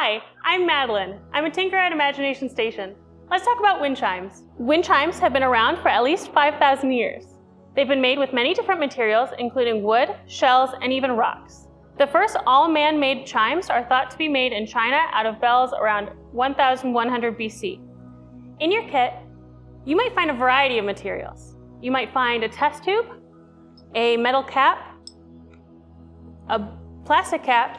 Hi, I'm Madeline. I'm a tinker at Imagination Station. Let's talk about wind chimes. Wind chimes have been around for at least 5,000 years. They've been made with many different materials, including wood, shells, and even rocks. The first all man-made chimes are thought to be made in China out of bells around 1100 BC. In your kit, you might find a variety of materials. You might find a test tube, a metal cap, a plastic cap.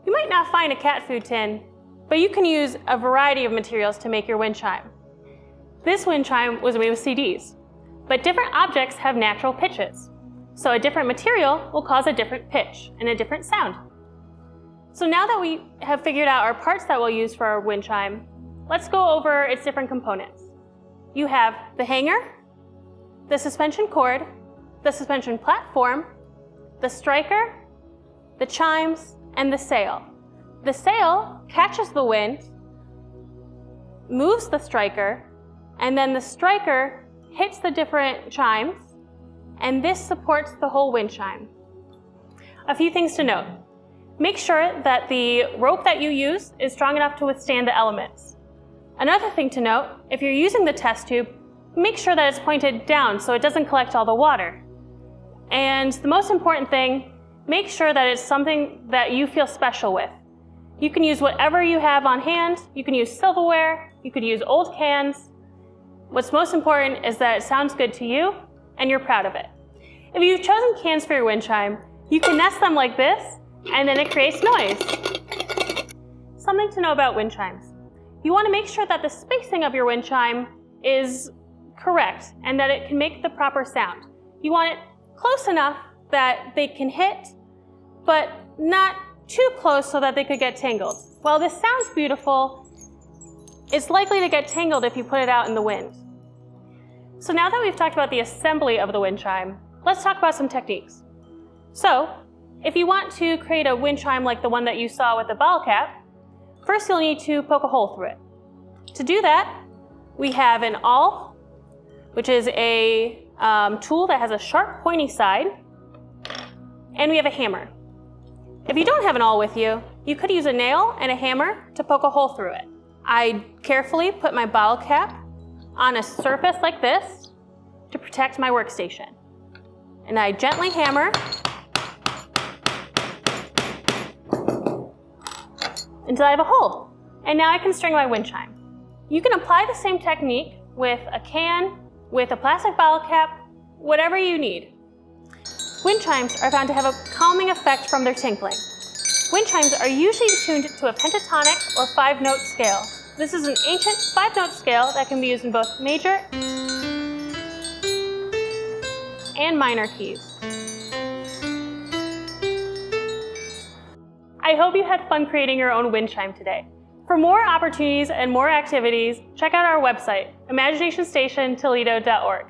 You might not find a cat food tin, but you can use a variety of materials to make your wind chime. This wind chime was made with CDs, but different objects have natural pitches. So a different material will cause a different pitch and a different sound. So now that we have figured out our parts that we'll use for our wind chime, let's go over its different components. You have the hanger, the suspension cord, the suspension platform, the striker, the chimes, and the sail. The sail catches the wind, moves the striker, and then the striker hits the different chimes, and this supports the whole wind chime. A few things to note. Make sure that the rope that you use is strong enough to withstand the elements. Another thing to note, if you're using the test tube, make sure that it's pointed down so it doesn't collect all the water. And the most important thing, make sure that it's something that you feel special with. You can use whatever you have on hand. You can use silverware, you could use old cans. What's most important is that it sounds good to you and you're proud of it. If you've chosen cans for your wind chime, you can nest them like this, and then it creates noise. Something to know about wind chimes. You want to make sure that the spacing of your wind chime is correct and that it can make the proper sound. You want it close enough that they can hit, but not too close so that they could get tangled. While this sounds beautiful, it's likely to get tangled if you put it out in the wind. So now that we've talked about the assembly of the wind chime, let's talk about some techniques. So, if you want to create a wind chime like the one that you saw with the bottle cap, first you'll need to poke a hole through it. To do that, we have an awl, which is a tool that has a sharp, pointy side, and we have a hammer. If you don't have an awl with you, you could use a nail and a hammer to poke a hole through it. I carefully put my bottle cap on a surface like this to protect my workstation. And I gently hammer until I have a hole. And now I can string my wind chime. You can apply the same technique with a can, with a plastic bottle cap, whatever you need. Wind chimes are found to have a calming effect from their tinkling. Wind chimes are usually tuned to a pentatonic or 5-note scale. This is an ancient 5-note scale that can be used in both major and minor keys. I hope you had fun creating your own wind chime today. For more opportunities and more activities, check out our website, imaginationstationtoledo.org.